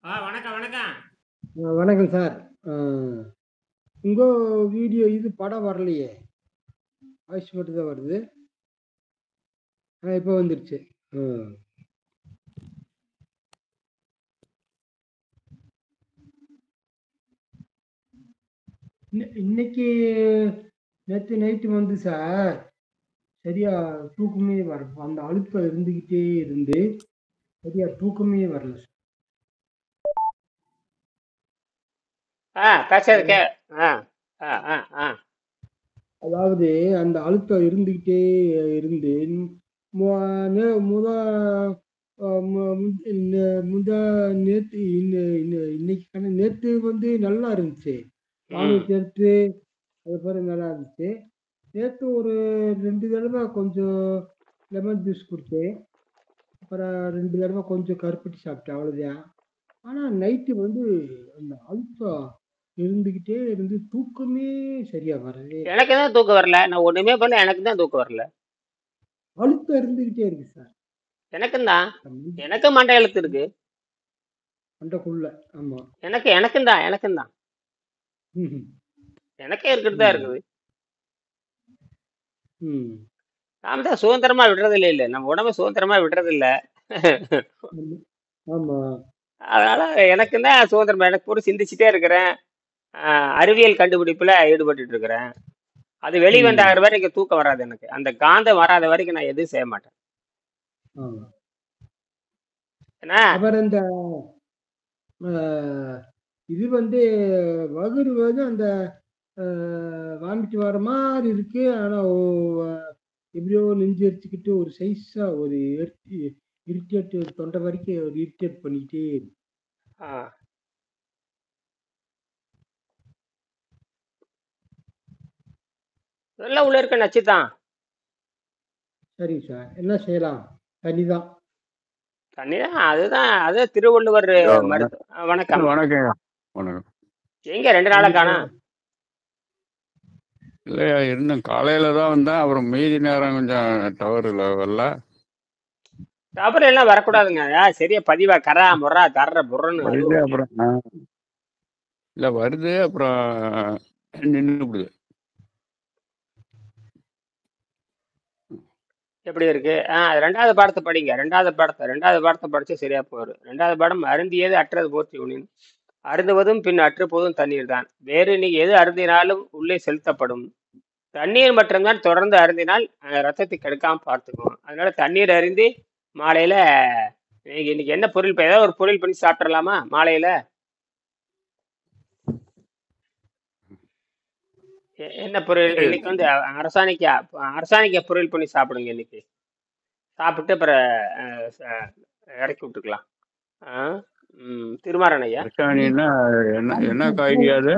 வணக்கம் வணக்கம். வணக்கம் சார். அ உங்க வீடியோ இது படம் வரலையே. வாய்ஸ் மட்டும் தான் வருது. இப்ப வந்துருச்சு. ம். இன்னைக்கு நேத்து நைட்டு வந்து சார், சரியா தூக்கமே வரல. அந்த அழுத்தம் இருந்துகிட்டே இருந்து, சரியா தூக்கமே வரல சார். பேசுறது ஹலோ. ஆ ஆ ஆ ஆ அதாவது அந்த அழுத்தம் இருந்துகிட்டே இருந்து, மு நே முத அ மு இந்த முந்தா நேத்து இன்னைக்கு நேத்து வந்து நல்லா இருந்துச்சு. ம் வானூர் தெற்கு அதுக்கப்புறம் நல்லா இருந்துச்சு. நேத்து ஒரு 2 தடவ கொஞ்சம் லெமன் ஜூஸ் குடிச்சேன். அப்புறம் 2 தடவ கொஞ்சம் கருப்பட்டி சாப்பிட்டேன் அவ்வளோதான். ஆனா நைட்டு வந்து அந்த அழுத்தம் இருந்துகிட்டே இருந்து தூக்கமே சரியா வரவே இல்ல. எனக்கு தான் தூக்கம் வரல. நான் ஒண்ணுமே பண்ணல, எனக்கு தான் தூக்கம் வரல. அழுத்தம் இருந்துகிட்டே இருக்கு சார். எனக்கும் தான். அந்த எனக்கும் மண்டை எழுத்து இருக்கு. மண்டைக்குள்ள. ஆமா. எனக்கும் தான். ம்ஹ்ம். எனக்கே இருக்கிறது தான் ம். இருக்குது. ம். நாம தான் சுதந்திரமா விடுறது இல்ல. நம்ம உடம்ப சுதந்திரமா விடுறது இல்ல. ஆமா. ஆமா. அதனால எனக்கு தான் சுதந்திரமா, எனக்கு கூட சிந்திச்சுட்டே இருக்கிறேன். அறிவியல் கண்டுபிடிப்புல ஈடுபட்டுட்டு இருக்கிறேன். அது வெளிவண்டாகிற ம். வரைக்கும் தூக்கம் வராது எனக்கு. அந்த காந்தம் வராத வரைக்கும் நான் எதுவும் செய்ய மாட்டேன். ஆமா. ஏன்னா அப்புறம் இந்த அ இது வந்து வகுறு வந்து அந்த வாமிட் வர மாரி இருக்கு. ஆனா எப்படியோ நெஞ்சு எரிச்சுக்கிட்டு ஒரு சைஸா ஒரு இரிட்டேட் தொண்டை வரைக்கும் ஒரு இரிட்டேட் பண்ணிக்கிட்டே இருக்கு. ஆ, இதெல்லாம் உள்ள இருக்க நச்சு தான். சரிங்க சார். என்ன செய்யலாம்? தண்ணிதான். தண்ணிதான், அது திருவள்ளுவர் ஐயா, வணக்கம். வணக்கங்க. வணக்கம். எங்க 2 நாளா உங்களுக்கு காணோம்? இல்லையா, இருந்தேன். காலையில தான் வந்தேன். அப்புறம் மீதி நேரம் கொஞ்சம் டவர் வரல. அப்புறம் எல்லாம் வரக்கூடாதுங்க. சரியா பதிவா கரா முறா தர்ற புறன்னு அது வருது, ஓகே. அப்புறம் இல்ல வருது, அப்புறம் நின்றுடுது. எப்படி இருக்கு? ரெண்டாவது பாடத்தை படிங்க. ரெண்டாவது பாடத்தை படிச்சு சரியா போயிடும். ரெண்டாவது பாடம் அருந்தியது அற்றது போற்றி உனின். அருந்துவதும் பின் அற்று போதும் தண்ணீர் தான். வேறு நீ எது அருந்தினாலும் உள்ளே செலுத்தப்படும். தண்ணீர் மட்டும்தான் தொடர்ந்து அருந்தினால் ரத்தத்தை கெடுக்காம பார்த்துக்கும். அதனால தண்ணீர் அருந்தி மாலையில இன்னைக்கு என்ன பொருள், ஏதாவது ஒரு பொருள் பண்ணி சாப்பிடலாமா மாலையில? என்ன பொருள் இன்னைக்கு வந்து அரசாணிக்காய் பொரியல் பண்ணி சாப்பிடுங்க இன்னைக்கு. சாப்பிட்டு அப்புறம் இறக்கி விட்டுக்கலாம். திருமாறன் ஐயா. அரசாணின்னா என்ன காய்கறி அது?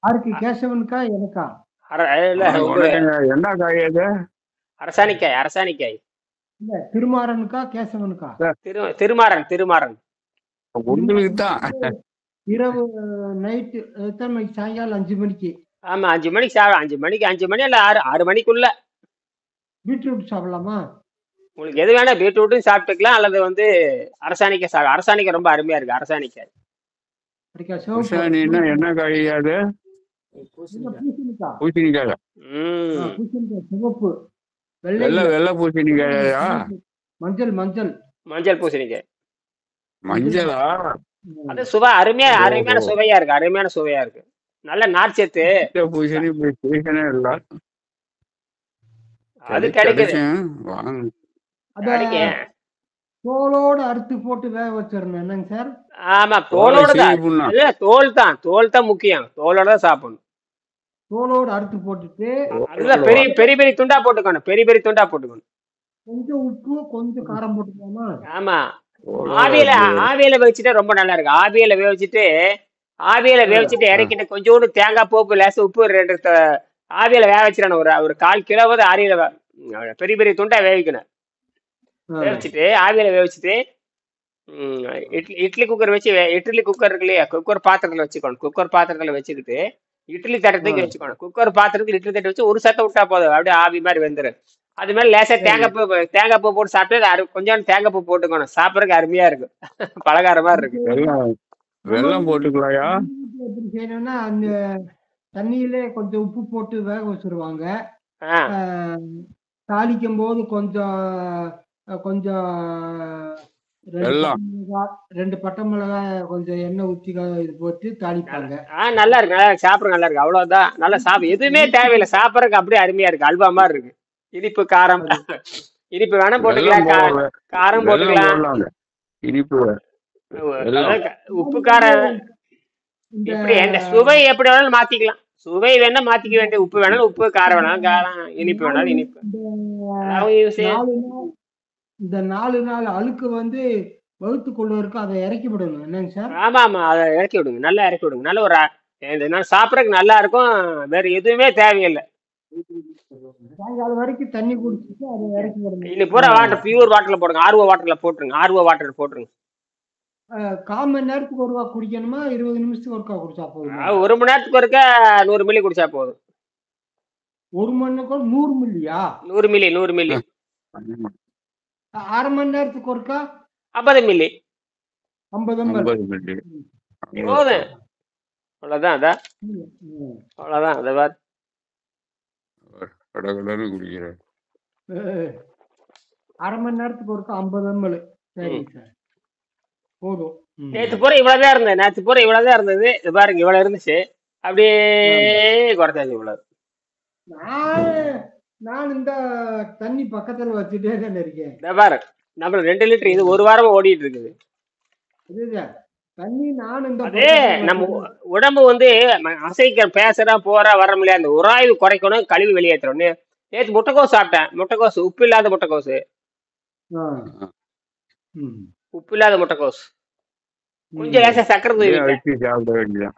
யாருக்கு? கேசவனுக்கா எனக்கா? இல்ல உங்க வணக்கங்க. என்ன காய் அது? அரசாணிக்காய். இல்ல திருமாறனுக்கா கேசவனுக்கா? திருமாறன். உங்களுக்கு தான். இரவு நைட்டு எத்தனை மணிக்கு? சாயங்காலம் 5 மணிக்கு. ஆமா, 5 மணிக்கு 5 மணி இல்ல 6 மணிக்குள்ள. பீட்ரூட் சாப்பிடலாமா? உங்களுக்கு எது வேணா, பீட்ரூட்டும் சாப்பிட்டுக்கலாம், அல்லது வந்து அரசாணிக்காய் ரொம்ப அருமையா இருக்கு. அரசாணிக்காய். அரசாணின்னா என்ன காய் அது? பூசணிக்காய். பூசணிக்காய். பூசணிக்காய் சிவப்பு, வெள்ளை பூசணிக்காயா? மஞ்சள் பூசணிக்காய். மஞ்சளா? அது அருமையான சுவையா இருக்கு. நல்ல நார்ச்சத்து. பூசணி சீசனே இல்ல. அது கிடைக்குது. தோலோட அறுத்து போட்டு வேக வச்சிடணும். என்னங்க சார்? ஆமா, தோலோட தான். தோல் தான் முக்கியம். தோலோட தான் சாப்பிடணும். தோலோட அறுத்து போட்டுட்டு அதுதான் பெரிய துண்டா போட்டுக்கணும். பெரிய துண்டா போட்டுக்கணும். கொஞ்சம் உப்பு, கொஞ்சம் காரம் போட்டுக்கலாமா? ஆமா, ஆவியில வேவிச்சுட்டா ரொம்ப நல்லா இருக்கு. ஆவியில வேவிச்சுட்டு இறக்கிட்டு கொஞ்சோண்டு தேங்காய் பூப்பு, லேச உப்பு, 2 ஆவியில வேக வச்சிடணும். ஒரு 1/4 கிலோவாவது ஆவியில பெரிய துண்டா வேவிக்கணும். வேவிச்சுட்டு ஆவியில வேவிச்சுட்டு இட்லி குக்கர் வச்சு, இட்லி குக்கர் இருக்கு இல்லையா, குக்கர் பாத்திரத்துல வச்சுக்கணும். குக்கர் பாத்திரத்துல வச்சுக்கிட்டு இட்லி தட்டத்துக்கு வச்சுக்கணும். குக்கர் பாத்திரத்துக்கு இட்லி தட்டு வச்சு ஒரு சத்தம் விட்டா போதும், அப்படியே ஆவி மாதிரி வெந்துடும். அது மாதிரி லேசா தேங்காய் பூ போட்டு சாப்பிட்டு கொஞ்சோண்டு தேங்காய் பூ போட்டுக்கணும். சாப்பிட்றதுக்கு அருமையா இருக்கும். பலகார மாதிரி இருக்கு. நம்ம வெல்லம் வீட்டு போட்டுக்கலாயா? நம்ம வீட்டுல எப்படி செய்யணும்னா அந்த தண்ணியிலே கொஞ்சம் உப்பு போட்டு வேக வச்சிருவாங்க. ஆ ஆஹ், தாளிக்கும் போது கொஞ்சம் கொஞ்சம் ரெண்டு பட்டை வெல்லம் மிளகாய் ரெண்டு பட்டை மிளகாய் கொஞ்சம் எண்ணெய் ஊற்றி இது போட்டு நல்லா தாளிப்பாங்க. நல்லா இருக்கு, நல்லா இருக்கு, சாப்பிட நல்லா இருக்கு, அவ்வளவுதான். நல்லா சாப்பிடு, எதுவுமே தேவையில்லை, சாப்பிட்றதுக்கு அப்படியே அருமையா இருக்கு, அல்வா மாதிரி இருக்கு. இனிப்பு காரம் அது இனிப்பு வேணா வெல்லம் போட்டுக்கலாம், போட காரம் வெல்லம் போட்டுக்கலாம். போடலாங்க. இனிப்பு வெல்லம் அதான் உப்பு அது வந்து காரம் இந்த எப்படி என்ன சுவை எப்படி வேணாலும் மாத்திக்கலாம். சுவை வேணா மாத்திக்க வேண்டிய, உப்பு வேணாலும் உப்பு, காரம் வேணாலும் காரம், இனிப்பு நாலு வேணாலும் இனிப்பு. இந்த அதாவது நாலு நாள் இந்த 4 நாள் அழுக்கு வந்து வகுத்து கொண்டு இருக்கும், அதை இறக்கி விடணும். என்னங்க சார்? ஆமா ஆமா, அதை இறக்கி விடுங்க, நல்லா இறக்கி விடுங்க. நல்ல ஒரு சாப்பிட்றதுக்கு நல்லா இருக்கும், வேற எதுவுமே தேவையில்லை. சாயங்காலம் வரைக்கும் தண்ணி குடிச்சிட்டு அதை இறக்கி விடணும். இன்னைக்கு பூரா வாட்டர், பியூர் வாட்டர்ல போடுங்க, ஆர்ஓ வாட்டர்ல போட்டுருங்க, ஆர்ஓ வாட்டர் போட்டுருங்க. 1/4 மணி நேரத்துக்கு ஒருக்கா குடிக்கணுமா, 20 நிமிஷத்துக்கு ஒருக்கா குடிச்சா போதுமா? 1 மணி நேரத்துக்கு ஒருக்க 100 மில்லி குடிச்சா போதும். 1 மணி நேரம் 100 மில்லியா? 100 milli 100 milli. 1/2 மணி நேரத்துக்கு ஒருக்கா 50 மில்லி 50 ml. 50 மில்லி போதும். அவ்வளவுதான், அதான் ம். அவ்வளவுதான். அதை பாரு. கடகடன்னு குடிக்கிறேன். அஹ், 1/2 மணி நேரத்துக்கு ஒருக்கா 50 ml. சரிங்க சார், போதும். ம். நேற்று பூரா இவ்வளவுதான் இருந்தது, நேற்று பூரா இவ்வளவுதான் இருந்தது. இது பாருங்க, இவ்வளவு இருந்துச்சு, அப்படியே குறைச்சாச்சு இவ்வளவு. நான் இந்த தண்ணி பக்கத்துல வச்சுட்டே தான் இருக்கேன். இந்த பாரு, நம்ம 2 லிட்டர் இது ஒரு வாரமா ஓடிட்டு இருக்குது. இதுதான் தண்ணி நான் இந்த அதே பக்கத்துல நம்ம வச்சுட்டேன். உடம்பு வந்து அசைக்க, பேசுறா போறா வர முடியாது, அந்த உராய்வு குறைக்கணும், கழிவு வெளியேற்றணும். நேற்று முட்டைக்கோஸ் சாப்பிட்டேன், முட்டைக்கோஸ், உப்பு இல்லாத முட்டைக்கோஸ், ஆ. ம். உப்பு இல்லாத முட்டைக்கோஸ், கொஞ்சம் ம். லேசா சக்கரை அப்படியே தூவிட்டேன், அழிச்சு சாப்பிட வேண்டியதான்.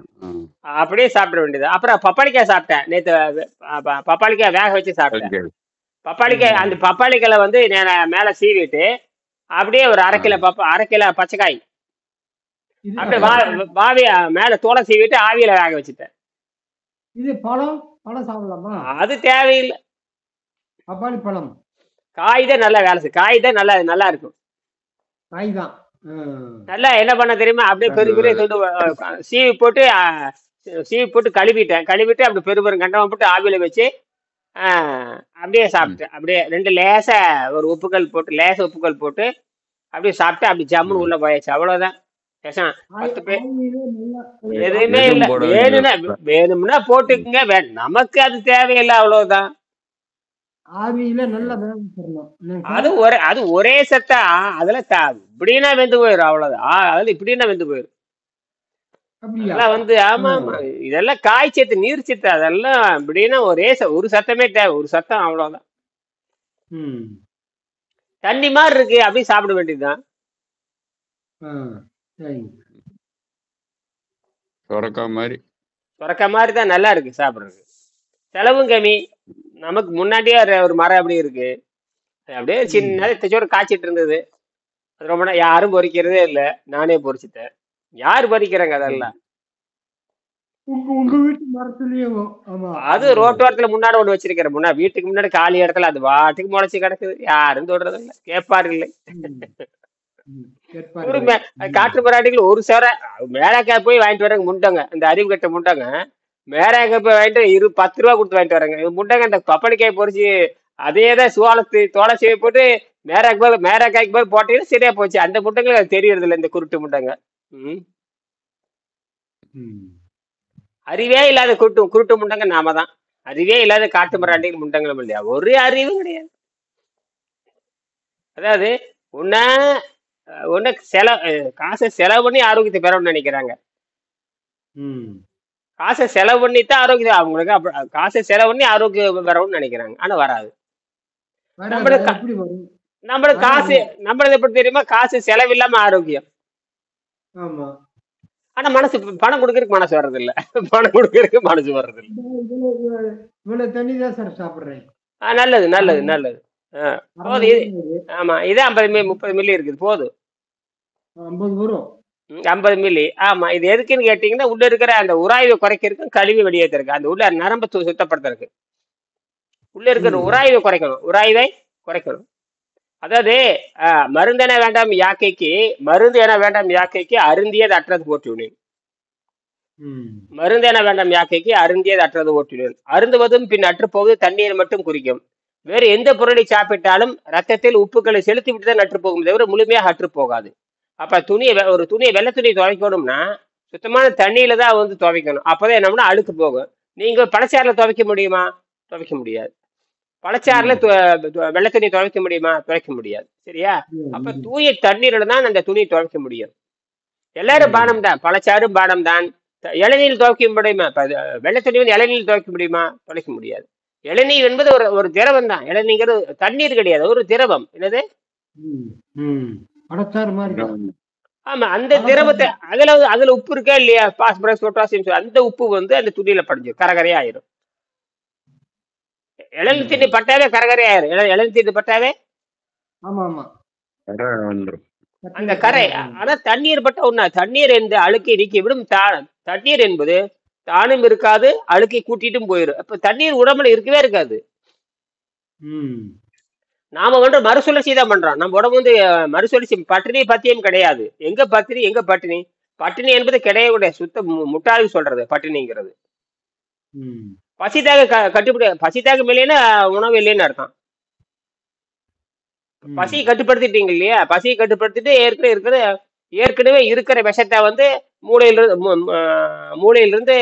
அப்படியே சாப்பிட வேண்டியது. அப்புறம் பப்பாளிக்காய் சாப்பிட்டேன் நேற்று, பப்பாளிக்காய் வேக வச்சு சாப்பிட்டேன். சரி. பப்பாளிக்காய், அந்த பப்பாளிக்காயில வந்து மேல சீவிட்டு அப்படியே ஒரு ஆ. 1/2 கிலோ பச்சைக்காய் இது அப்படியே வாவி மேல தோலை சீவிட்டு ஆவியில வேக வச்சுட்டேன். இது பழம் பழம் சாப்பிடலாமா? அது தேவையில்லை, பப்பாளி பழம் காய் தான் நல்லா வேலை செய்யும், காய் தான் நல்லா நல்லா இருக்கும். காய் தான். நல்லா என்ன பண்ண தெரியுமா, அப்படியே பெரிய பெரிய துண்டு சீவி போட்டு சீவி போட்டு கழுவிட்டு அப்படி பெரிய பெரிய கண்டமா போட்டு ஆவியில வச்சு அப்படியே சாப்பிட்டேன். அப்படியே 2 லேசா ஒரு உப்புக்கல் போட்டு, லேசா உப்புக்கல் போட்டு அப்படியே சாப்பிட்டு அப்படி ஜம்முன்னு உள்ள போயாச்சு, அவ்வளவுதான். பேசாம 10 பேர் ஆவியிலே நல்லா எதுவுமே இல்ல, எதுவும் போட வேண்டியது. வேணும்னா போட்டுக்குங்க, நமக்கு அது தேவையில்லை, அவ்வளவுதான். ஆவியில நல்லா வேக வச்சிடணும். என்னங்க அது சார்? அது ஒரே சத்தா, அதுல இப்படின்னா வெந்து போயிடும், அவ்வளவுதான். அதுல இப்படின்னா வெந்து போயிடும். அப்படியா? அதெல்லாம் வந்து ஆமா ஆமா, இதெல்லாம் காய் சத்து, நீர் சத்து, அதெல்லாம் இப்படின்னா ஒரு சத்தமே தேவை, ஒரு சத்தம், அவ்வளவுதான். ம். தண்ணி மாதிரி இருக்கு, அப்படியே சாப்பிட வேண்டியதுதான். ஆ, சரிங்க. சொரக்கா மாதிரி. சுரக்க மாதிரி தான், நல்லா இருக்கு சாப்பிடுறதுக்கு, செலவும் கம்மி. நமக்கு முன்னாடியே ஒரு மரம் அப்படி இருக்கு, அப்படியே சின்ன தச்சோட காய்ச்சிட்டு இருந்தது. அது ரொம்ப யாரும் பொறிக்கிறதே இல்லை, நானே பொறிச்சிட்டேன். யாரு பறிக்கிறாங்க அதெல்லாம்? உங்க வீட்டு மரத்துலயும். ஆமா. அது ரோட்டோரத்துல முன்னாடி ஒண்ணு வச்சிருக்கிறேன், வீட்டுக்கு முன்னாடி காலி இடத்துல அது பாட்டுக்கு முளைச்சு கிடக்குது, யாரும் தொடுறது இல்லை, கேட்பாரு இல்லை. ஒரு காட்டு மிராட்டிகள் ஒரு சேர மேலாக்காய் போய் வாங்கிட்டு வராங்க, முண்டங்க, இந்த அறிவு கட்ட முண்டங்க மேலாக்காய் போய் வாங்கிட்டு 10 ரூபா கொடுத்து வாங்கிட்டு வராங்க. முண்டங்க இந்த பப்பளிக்காய் பொறிச்சு அதேதான் தோலை செய்ய போட்டு மேராக்காய்க்கு போய் போட்டீங்கன்னா சரியா போச்சு. அந்த முட்டைங்களுக்கு அது தெரியறது இல்லை, இந்த குருட்டு முட்டைங்க. அறிவே இல்லாத குருட்டு முண்டங்க நாம தான். அறிவே இல்லாத காட்டு மிராண்டிகள் முண்டங்களும் இல்லையா, ஒரு அறிவும் கிடையாது. அதாவது உன்ன காசை செலவு பண்ணி ஆரோக்கியத்தை பெறணும்னு நினைக்கிறாங்க. காசை செலவு பண்ணித்தான் ஆரோக்கியம், அவங்களுக்கு காசை செலவு பண்ணி ஆரோக்கியம் பெறணும்னு நினைக்கிறாங்க, ஆனா வராது. நம்மளுக்கு காசு, நம்மளது எப்படி தெரியுமா, காசு செலவு இல்லாம ஆரோக்கியம். ஆனா மனசு, பணம் கொடுக்கறதுக்கு மனசு வர்றது இல்ல, பணம் கொடுக்கறதுக்கு மனசு வர்றது இல்ல. தண்ணிதான் சார் சாப்பிடுறேன். நல்லது நல்லது நல்லது. ஆமா, இதே 30 மில்லி இருக்குது, போதும். 50 வரும். 50 மில்லி. ஆமா, இது எதுக்குன்னு கேட்டீங்கன்னா, உள்ள இருக்கிற அந்த உராய்வை குறைக்கிறதுக்கு, கழிவு வெளியேற்றிருக்கு, அந்த உள்ள நரம்பு சுத்தப்படுத்துறதுக்கு, உள்ள இருக்கிற உராய்வை குறைக்கணும், உராய்வை குறைக்கணும். அதாவது மருந்தென வேண்டாம் யாக்கைக்கு, மருந்து என வேண்டாம் யாக்கைக்கு அருந்தியது அற்றது போற்றுவினேன். ம். மருந்தென வேண்டாம் யாக்கைக்கு அருந்தியது அற்றது போற்றுவினேன். அருந்துவதும் பின் அற்றுப்போவது தண்ணீர் மட்டும் குறிக்கும். வேறு எந்த பொருளை சாப்பிட்டாலும் ரத்தத்தில் உப்புக்களை செலுத்தி விட்டு தான் அற்று போகும், தவிர முழுமையாக அற்று போகாது. அப்ப ஒரு துணியை வெள்ளை துணியை துவைக்கணும்னா சுத்தமான தண்ணியில தான் வந்து துவைக்கணும். அப்பதான் என்னம்னா அழுக்கு போகும். நீங்க பழச்சாறுல துவைக்க முடியுமா? துவைக்க முடியாது. பழச்சாறுல ம். வெள்ளை துணி துவைக்க முடியுமா? துவைக்க முடியாது. சரியா? அப்ப ம். தூய தண்ணீர்ல தான் அந்த துணியை துவைக்க முடியும். எல்லாரும் ம். பானம் தான், பழச்சாறும் பானம் தான். இளநீர் துவைக்க முடியுமா? வெள்ளை துணி வந்து இளநீர் துவைக்க முடியுமா? துவைக்க முடியாது. இளநீர் என்பது ஒரு ஒரு திரவம் தான். இளநீங்கிறது தண்ணீர் கிடையாது, ஒரு திரவம். என்னது? ம். ம். பழச்சாறு மாதிரி தான். ஆமா, அந்த பழச்சாறு. திரவத்தை அதுல உப்பு இருக்கா இல்லையா? பாஸ்பரஸ், பொட்டாசியம், அந்த உப்பு வந்து அந்த துணியில படிஞ்சிடும், கரகரையா ஆயிரும். இளநீர் தண்ணி ம். பட்டாவே கரகரை ஆயிரும். இளநீர் தண்ணி பட்டாவே ஆமா ஆமா. கரை வந்துரும். அந்த கரை கரை. வந்துடும். ஆனா தண்ணீர் பட்ட ஒண்ணா, தண்ணீர் என்ற அழுக்கை நீக்கிவிடும். தண்ணீர் என்பது தானும் இருக்காது, அழுக்கை கூட்டிட்டும் போயிடும். அப்ப தண்ணீர் உடம்புல இருக்கவே இருக்காது. ம். நாம வந்து மறுசுழற்சி தான் பண்றோம். நம்ம உடம்பு வந்து மறுசுழற்சி, பட்டினி பத்தியம் கிடையாது. எங்க பத்தினி எங்க பட்டினி? பட்டினி என்பது கிடையக்கூடிய சுத்த முட்டாளி சொல்றது பட்டினிங்கிறது. ம். பசிதாக கட்டுப்பட, பசிதாக இல்லைன்னா உணவு இல்லைன்னு அர்த்தம். ம். பசியை கட்டுப்படுத்திட்டீங்க இல்லையா? பசியை கட்டுப்படுத்திட்டு ஏற்கனவே இருக்கிற விஷத்தை வந்து மூளையிலிருந்து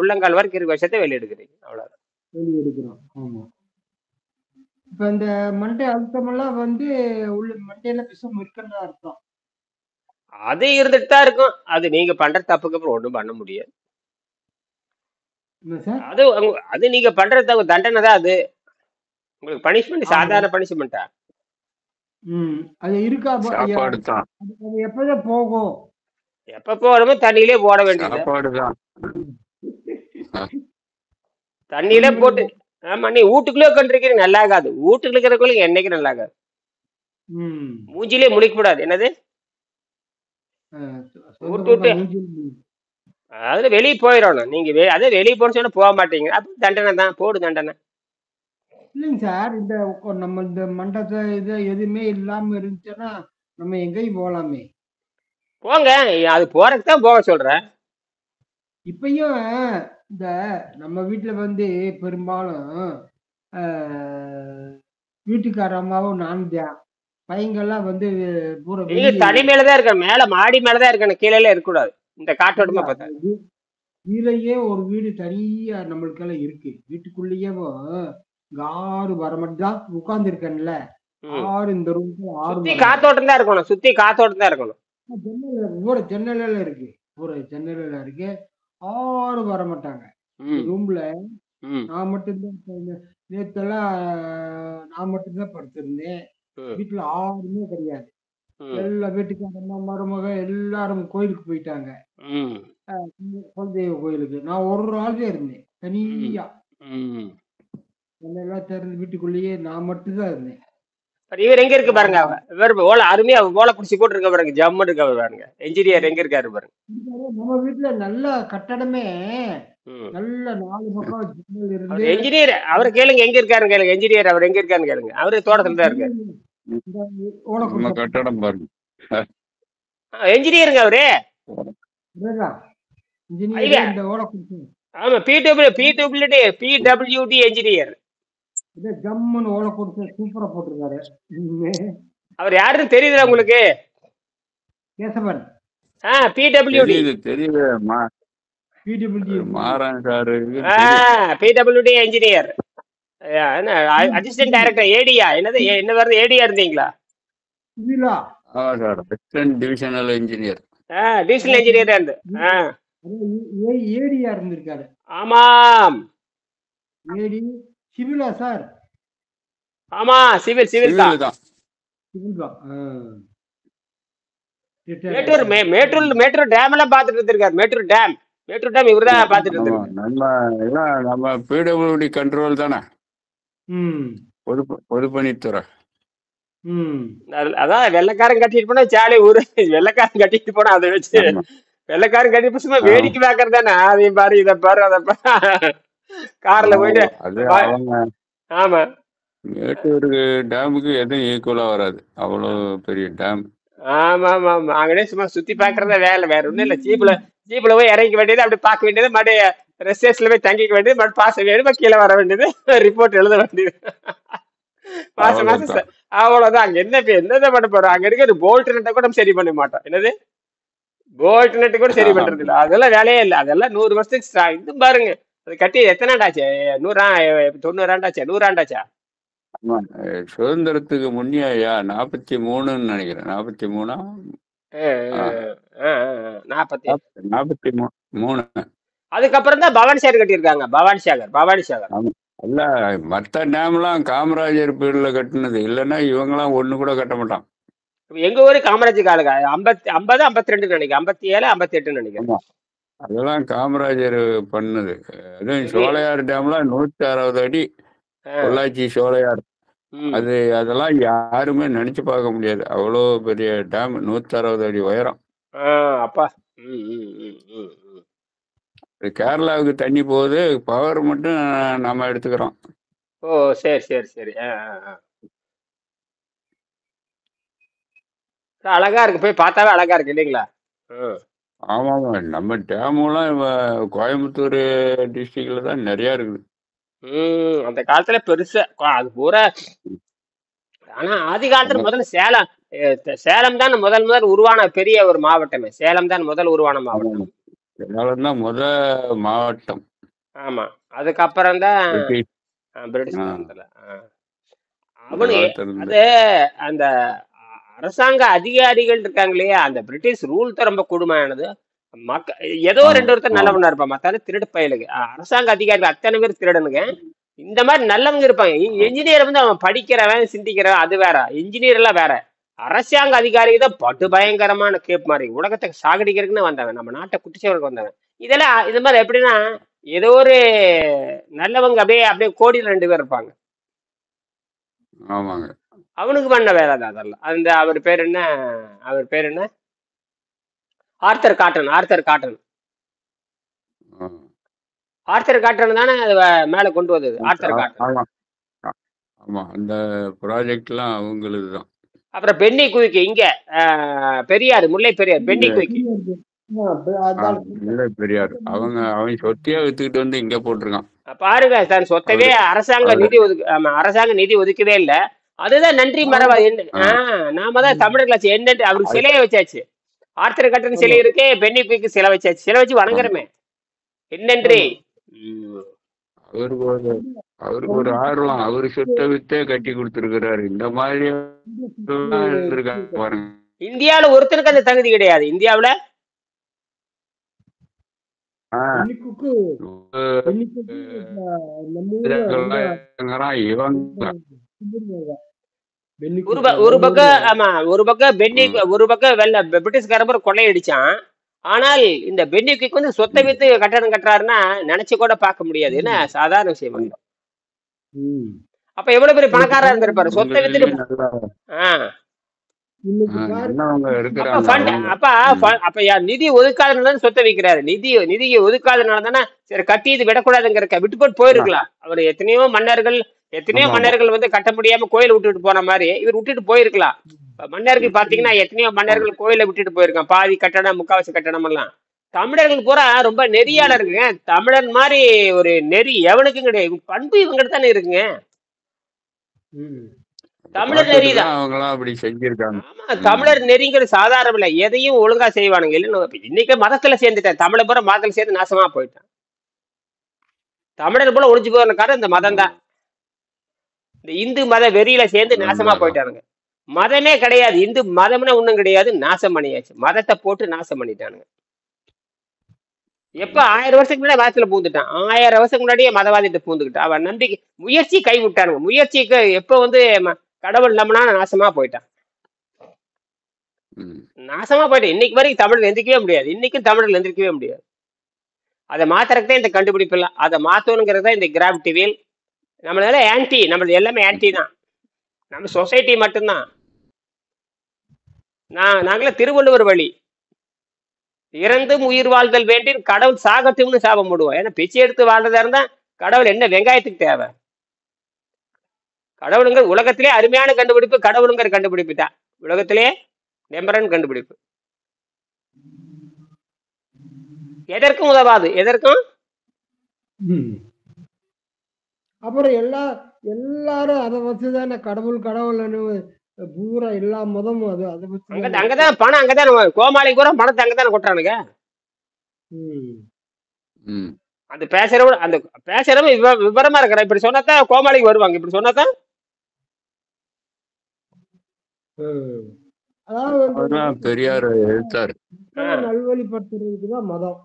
உள்ளங்கால் வரைக்கும் இருக்கிற விஷத்தை வெளியெடுக்கிறீங்க. அவ்வளவுதான். வெளியெடுக்கிறோம். ஆமா. இப்ப இந்த மண்டை அழுத்தமெல்லாம் வந்து உள்ள மண்டையில விஷம் இருக்குன்னு அர்த்தம். அது இருந்துட்டு தான் இருக்கும். அது நீங்க பண்ற தப்புக்கு அப்புறம் ஒண்ணும் பண்ண முடியாது. என்ன சார்? அது நீங்க பண்ற தண்டனை தான் அது. உங்களுக்கு பனிஷ்மெண்ட் ஆமா. சாதாரண பனிஷ்மெண்டா? ம். அது இருக்கா? சாப்பாடு தான். அது எப்பதான் போகும்? எப்ப போறோமோ தண்ணியிலே போட வேண்டியது. சாப்பாடு தான். தண்ணியிலே போட்டு. ஆமா, நீ வீட்டுக்குள்ளே உட்காந்துருக்கீங்க, நல்லா ஆகாது. வீட்டுக்குள்ள இருக்கிறக்குள்ள என்னைக்கு நல்லா ஆகாது. ம். மூஞ்சிலே முழிக்கூடாது. என்னது? சொந்த விட்டு பந்தம் விட்டு மூஞ்சில் அதுல வெளியே போயிடணும். நீங்க அதே வெளியே போன சொன்னா போக மாட்டீங்க. அப்ப தண்டனை தான், போடு தண்டனை. இல்லைங்க சார். இந்த நம்ம இந்த மண்டபத்தை இது எதுவுமே இல்லாம இருந்துச்சுன்னா நம்ம எங்கேயும் போகலாமே. போங்க, அது போறதுக்கு தான் போக சொல்றேன். இப்பயும் இந்த நம்ம வீட்டுல வந்து பெரும்பாலும் வீட்டுக்கார அம்மாவும் நானும் தான். பையங்கள்லாம் வந்து பூரா நீங்க வெளியே தனி மேலதான் இருக்கணும், மேல மாடி மேலதான் இருக்கணும், கீழே இருக்கக்கூடாது. இந்த காற்றோட்டமா பார்த்தா. கீழேயே ஒரு வீடு தனியா நம்மளுக்கெல்லாம் இருக்கு. வீட்டுக்குள்ளேயே இங்க 6 வரமட்டு தான் உட்கார்ந்து இருக்கேன்ல. 6 இந்த ரூம்ல 6 சுத்தி காத்தோட்டம் தான் இருக்கணும், சுத்தி காத்தோட்டம் தான் இருக்கணும். ஜன்னல் இருக்கு, ஒரு ஜன்னல் இருக்கு. 6 வர மாட்டாங்க ரூம்ல. நான் மட்டும்தான் நேத்தெல்லாம் நான் மட்டும்தான் படுத்திருந்தேன். வீட்டுல 6மே கிடையாது. எல்லா வீட்டுக்காரம்மா மருமக எல்லாரும் கோயிலுக்கு போயிட்டாங்க, குலதெய்வ கோயிலுக்கு. நான் ஒரு ஆள் தான் இருந்தேன் தனியா. எல்லாம் திறந்து வீட்டுக்குள்ளேயே நான் மட்டும்தான் இருந்தேன். இவர் எங்க இருக்கு பாருங்க, இவர் அருமையா ஓலை பிடிச்சி போட்டு இருக்க பாருங்க, ஜம்மு இருக்க பாருங்க. என்ஜினியர் எங்க இருக்காரு பாருங்க. நம்ம வீட்டுல நல்ல கட்டடமே, நல்ல 4 பக்கம் ஜன்னல் இருந்து. என்ஜினியர் அவரை கேளுங்க, எங்க இருக்காருன்னு கேளுங்க. என்ஜினியர் அவர் எங்க இருக்காருன்னு கேளுங்க. அவரு தோட்டத்துல தான் இருக்காரு. கட்டடம் பாருங்க. என்ஜினியருங்க அவரு. ஆமா, பிடபிள்யூடி என்ஜினியர். ஜம்முன்னு ஓலை கொடுத்து சூப்பரா போட்டிருக்காரு. அவர் யாருன்னு தெரியுதா உங்களுக்கு? கேசவன். பிடபிள்யூடி தெரியுது. PWD engineer, assistant director. ஏடியா என்னது, என்ன வருது? ஏடியா இருந்தீங்களா? Divisional engineer. டிவிஷனல் இன்ஜினியரா இருந்து ஏடியா இருந்திருக்காரு. ஆமாம். ஏடி சிவிலா சார்? ஆமா, சிவில் தான். மேட்டூர் டேம் எல்லாம் பாத்துட்டு இருந்திருக்காரு. மேட்டூர் டேம் இவர்தான் பாத்துட்டு இருந்திருக்காரு. நம்ம பிடபிள்யூடி கண்ட்ரோல் தானே, பொதுப்பணித்துறை. அதான் வெள்ளைக்காரன் கட்டிட்டு போனா ஜாலி ஊரு. வெள்ளைக்காரன் கட்டிட்டு போனா அதை வச்சு வெள்ளைக்காரன் கட்டிட்டு சும்மா வேடிக்கை பாக்குறது தானே. அதையும் பாரு, இதை பாரு, அதை பாரு. கார்ல போயிட்டு. ஆமா, மேட்டூருக்கு டேமுக்கு எதுவும் ஈக்குவலா வராது. அவ்வளோ பெரிய டேம். ஆமா ஆமா ஆமா அங்கனே சும்மா சுத்தி பாக்குறதா வேலை, வேற ஒண்ணும் இல்ல. ஜீப்ல போய் இறங்கிக்க வேண்டியது, அப்படி பார்க்க வேண்டியது, மறுபடியும் ரெஸ்ட் ஹவுஸ்ல போய் தங்கிக்க வேண்டியது, மறுபடியும் பாச வேண்டியது, கீழே வர வேண்டியது, ரிப்போர்ட் எழுத வேண்டியது. மாசம் மாசம் அவ்வளவுதான். அவ்வளவுதான். அங்க என்னதான் பண்ண போறோம்? அங்க இருக்கிற போல்ட் நட்டை கூட நம்ம சரி பண்ண மாட்டோம். என்னது போல்ட் நட்டு கூட சரி பண்றது இல்ல. அதெல்லாம் வேலையே இல்ல. அதெல்லாம் 100 வருஷத்துக்கு இது பாருங்க. அது கட்டி எத்தனை ஆண்டாச்சு? 100 90 ஆண்டாச்சா? 100 ஆண்டாச்சா? ஆமா. சுதந்திரத்துக்கு முன்னையா 43ன்னு நினைக்கிறேன். 43ஆ? ஆ, 40. 43. அதுக்கப்புறம் தான் பவானி சாகர் கட்டியிருக்காங்க. பவானி சாகர். ஆமா. இல்ல, மற்ற டேம்லாம் காமராஜர் பீரியட்ல கட்டினது. இல்லைன்னா இவங்கெல்லாம் ஒண்ணு கூட கட்ட மாட்டான். எங்க ஊரு காமராஜ் காலுங்க 50 50 52 நினைக்கிறேன். 57 58 நினைக்கிறேன். ஆமா, அதெல்லாம் காமராஜர் பண்ணது. அதுவும் சரி. சோலையார் டேம்லாம் 160 அடி. ஆ, பொள்ளாச்சி சோலையார். ம். அதெல்லாம் யாருமே நினைச்சு பார்க்க முடியாது. அவ்வளோ பெரிய டேம், 160 அடி உயரம். ஆ, அப்பா. ம், ம், ம், ம், ம். இது கேரளாவுக்கு தண்ணி போகுது, பவர் மட்டும் நம்ம எடுத்துக்கிறோம். ஓ, சரி சரி சரி. அழகா இருக்கு, போய் பார்த்தாவே அழகா இருக்கு இல்லைங்களா? ம். ஆமாமா, நம்ம டேமுலாம் கோயம்புத்தூர் டிஸ்ட்ரிக்ட்ல தான் நிறைய இருக்குது. அந்த காலத்துல பெருசா அது பூரா. ஆனா ஆதி காலத்துல ஆமா, முதல்ல சேலம், சேலம் தான் முதல் முதல் உருவான பெரிய ஒரு மாவட்டமே. சேலம் தான் முதல் உருவான ஆமாமா. மாவட்டம். சேலம் தான் மாவட்டம். ஆமா. அதுக்கப்புறம் தான் பிரிட்டிஷ். பிரிட்டிஷ் ஆ, காலத்துல. அந்த அவனு காலத்துல இருந்து. அது அந்த அரசாங்க அதிகாரிகள் இருக்காங்க இல்லையா, அந்த பிரிட்டிஷ் ரூல் தான் ரொம்ப கொடுமையானது. மக்க ஏதோ ஆமா, ரெண்டு ஒருத்தர் ஆமா, நல்லவனா இருப்பான், மத்தாலும் திருடு பயலுங்க. அரசாங்க அதிகாரிகள் அத்தனை பேர் திருடனுங்க. இந்த மாதிரி நல்லவங்க இருப்பாங்க. ஆமா. என்ஜினியர் வந்து அவன் படிக்கிறவன் சிந்திக்கிறவன், அது வேற. இன்ஜினியர் எல்லாம் வேற. அரசாங்க அதிகாரி தான் படு பயங்கரமான கேப் மாதிரி உலகத்தை சாகடிக்கிறதுக்குன்னு வந்தவன், நம்ம நாட்டை குட்டிச்சவருக்கு வந்தவன். இதெல்லாம் இது மாதிரி எப்படின்னா, ஏதோ ஒரு நல்லவங்க அப்படியே அப்படியே கோடியில் 2 பேர் இருப்பாங்க. ஆமாங்க. அவனுக்கு பண்ண வேலை தான் அதெல்லாம். அந்த அவர் பேர் என்ன? Arthur Cotton. ஆ. ஆர்த்தர் காட்டன் தானே அது மேல கொண்டு வந்தது. Arthur Cotton. ஆமா, ஆமா, அந்த ப்ராஜெக்ட்லாம் அவங்களுது தான். அப்புறம் பென்னி குயிக் இங்க பெரியார், முல்லை பெரியார், பென்னி இங்க குயிக். முல்லை பெரியார் அவன் சொத்தையே வித்துக்கிட்டு வந்து இங்க போட்டிருக்கான். பாருங்க சார், சொத்தவே அவரு அவரு அரசாங்க நிதி ஒதுக்கவே இல்லை. அதுதான் நன்றி மறவா என்ன. ஆ, நாம தான் தமிழர்களாச்சு என்னட்டு அவருக்கு அது- சிலையை வச்சாச்சு. ஆர்த்தர் காட்டன் சிலை இருக்கே, பென்னி குயிக் சிலை வச்சாச்சு. சிலை வச்சு ஆமா. வணங்குறமே என்னன்றி. ம். அவருக்கு ஒரு அவருக்கு ஒரு ஆர்வம். அவரு சொத்தை வித்தே கட்டி கொடுத்துருக்கிறாரு. இந்த மாதிரி எல்லாம் இருந்திருக்காங்க பாருங்க. இந்தியாவுல ஒருத்தனுக்கு அந்த தகுதி கிடையாது. இந்தியாவுல ஆ, பெண்ணிக்குக்கு பெண்ணிக்குக்கு நம்ம ஊர்ல ரொம்ப இவங்கெல்லாம் இவங்க ஒரு பெண்ணிக்குக்கு ஒரு நம்ம பக்கம், ஊர்ல ஆமா, ஒரு பக்கம் பென்னி, ம், ஒரு பக்கம் பிரிட்டிஷ்காரன் கொள்ளையடிச்சான். ஆனால் இந்த பென்னி குயிக் வந்து சொத்தை ம், வித்து கட்டடம் கட்டுறாருன்னா நினைச்சு கூட பார்க்க முடியாது. என்ன சாதாரண விஷயம் ஆமா. இல்லை. ம். அப்ப எவ்வளவு பெரிய இன்னைக்கு பணக்காரா பாருங்க, இருந்திருப்பாரு சொத்தை அவங்களே வித்துட்டு. நல்லா ஆஹ் இன்னைக்கு பாருங்க, நல்லவங்க அப்ப இருக்கிறாங்க ஃபண்ட் அவங்க. அப்ப ம், அப்ப நிதி ஒதுக்காதனால சொத்தை விற்கிறாரு. நிதியை ஒதுக்காதனால தானே சரி கட்டி இது விடக்கூடாதுங்கிற விட்டு போட்டு ஆ, போயிருக்கலாம். அவர் எத்தனையோ ஆமா, ஆமா, மன்னர்கள் வந்து கட்ட முடியாம கோயில் விட்டுட்டு போன மாதிரி இவர் விட்டுட்டு போயிருக்கலாம். இப்ப மன்னர்கள் பாத்தீங்கன்னா எத்தனையோ ஆமா, மன்னர்கள் கோயிலை விட்டுட்டு போயிருக்கான். பாதி கட்டடம், முக்காவாசி கட்டடம் எல்லாம். தமிழர்கள் பூரா ரொம்ப நெறியாளருங்க. தமிழன் மாதிரி ஒரு நெறி எவனுக்கும் கிடையாது. இவங்க பண்பு இவங்கிட்ட தானே இருக்குங்க. ம். தமிழர் பார்த்துட்டு நெறி தான் தான். அவங்களாம் அப்படி செஞ்சிருக்காங்க. ஆமா, ம், தமிழர் நெறிங்கிறது சாதாரணம் இல்லை. எதையும் ஒழுங்கா செய்வானுங்க. இல்லைன்னு இப்ப இன்னைக்கு மதத்துல சேர்ந்துட்டேன். தமிழை பூரா மதத்துல சேர்ந்து நாசமா போயிட்டான். தமிழர் போல ஒழிஞ்சு போன காரணம் இந்த மதம் ஆமா. தான். இந்த இந்து மத வெறியில சேர்ந்து நாசமா அதான். போயிட்டானுங்க. மதமே கிடையாது. இந்து மதம்னு ஒண்ணும் கிடையாது. நாசம் பண்ணியாச்சு. மதத்தை போட்டு நாசம் பண்ணிட்டானுங்க. எப்ப 1000 வருஷத்துக்கு முன்னாடி மதத்துல பூந்துட்டான். 1000 வருஷத்துக்கு முன்னாடியே மதவாதிட்டு பூந்துக்கிட்டான். அவன் நம்பிக்கை முயற்சி கை விட்டானுங்க. முயற்சிக்கு எப்ப வந்து கடவுள் நம்பினா நாசமா போயிட்டான். ம், நாசமா போயிட்டான். இன்னைக்கு வரைக்கும் தமிழ் எந்திரிக்கவே முடியாது. இன்னைக்கும் தமிழர்கள் எந்திரிக்கவே முடியாது. அதை மாத்துறதுக்கு தான் இந்த கண்டுபிடிப்பு எல்லாம். அதை மாத்தணுங்கிறது தான் இந்த கிராவிட்டி வீல். நம்மளால நம்மளது எல்லாமே ஆன்டி தான். நம்ம சொசைட்டி மட்டும்தான். நாங்களே திருவள்ளுவர் வழி. இறந்தும் உயிர் வாழ்தல் வேண்டின் கடவுள் சாகட்டும்னு சாபம் போடுவோம். ஏன்னா பிச்சை எடுத்து வாழ்றதா இருந்தா கடவுள் என்ன வெங்காயத்துக்கு தேவை? கடவுளுங்கிற உலகத்திலே அருமையான கண்டுபிடிப்பு கடவுளுங்கிற கண்டுபிடிப்பு தான். உலகத்திலே நம்பரன் கண்டுபிடிப்பு. எதற்கும் உதவாது, எதற்கும். ம். அப்புறம் எல்லாரும் அதை வச்சுதானே கடவுள் கடவுள்னு பூரா எல்லா மதமும் அதை வச்சுதானே. அங்கதான் பணம், அங்கதானே கோமாளி பூரா பணத்தை அங்கதானே கொட்டுறானுங்க. ம். ம். அந்த பேசுறவன் விவரமா இருக்கிற இப்படி சொன்னாதான் கோமாளிக்கு வருவாங்க. இப்படி சொன்னாதான் ம். அதாவது வந்து அதான் பெரியார் எழுத்தார். நல்வழிப்படுத்துறதுக்குதான் மதம்.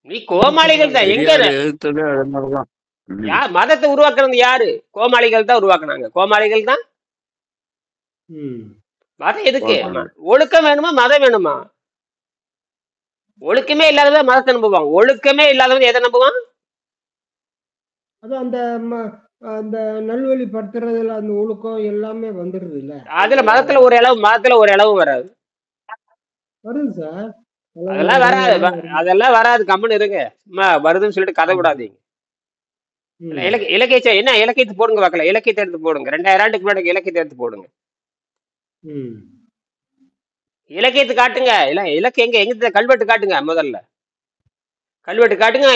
நீ கோமாளிகள் தான். எங்க பெரியார் எழுத்ததே அதனாலதான். ம். யார் மதத்தை உருவாக்குறது? யாரு? கோமாளிகள் தான் உருவாக்குனாங்க. கோமாளிகள் தான். ம். மதம் எதுக்கு? பார்க்கணும். ஒழுக்கம் வேணுமா மதம் வேணுமா? ஒழுக்கமே இல்லாதவன் மதத்தை நம்புவான். ஒழுக்கமே இல்லாதவன் எதை நம்புவான்? அது அந்த நல்வழிப்படுத்துறதுல அந்த ஒழுக்கம் எல்லாமே வந்துடுது இல்ல. அதுல மதத்துல ஒரு அளவு வராது. வருது சார். அதெல்லாம் வராது, அதெல்லாம் வராது. கம்முன்னு இருங்க. சும்மா வருதுன்னு சொல்லிட்டு கதை விடாதீங்க. ம். இலக்கிய என்ன இலக்கியத்தை போடுங்க பார்க்கல. இலக்கியத்தை எடுத்து போடுங்க. 2000 ஆண்டுக்கு முன்னாடி இலக்கியத்தை எடுத்து போடுங்க. ம். இலக்கியத்தை காட்டுங்க. இலக்கியம் எங்க கல்வெட்டு காட்டுங்க. முதல்ல கல்வெட்டு காட்டுங்க.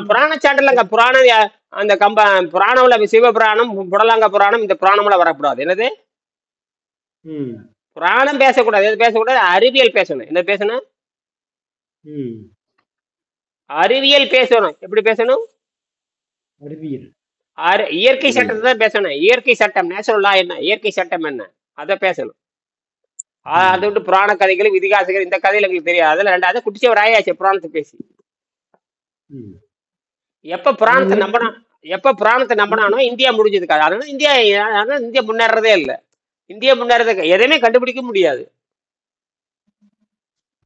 புராண சாண்டலங்க. புராணம் அந்த புராணம்ல சிவபுராணம், புடலாங்க புராணம், இந்த புராணம்ல வரக்கூடாது. என்னது? ம். புராணம் பேசக்கூடாது. எது பேசக்கூடாது? அறிவியல் பேசணும். என்ன பேசணும்? ம். அறிவியல் பேசணும். எப்படி பேசணும்? அறிவியல். இயற்கை சட்டத்தை தான் பேசணும். இயற்கை சட்டம், நேச்சுரல் லா என்ன, இயற்கை சட்டம் என்ன, அதை பேசணும். அதை விட்டு புராண கதைகள், இதிகாசங்கள், இந்த கதையில எங்களுக்கு தெரியாது. அதில் ரெண்டாவது குட்டிச்சே ஒரு ஆயாச்சு புராணத்தை பேசி. ம். எப்ப புராணத்தை நம்பினானோ இந்தியா முடிஞ்சதுக்காக. அதனால இந்தியா முன்னேறதே இல்லை. இந்தியா முன்னேறதுக்கு எதையுமே கண்டுபிடிக்க முடியாது.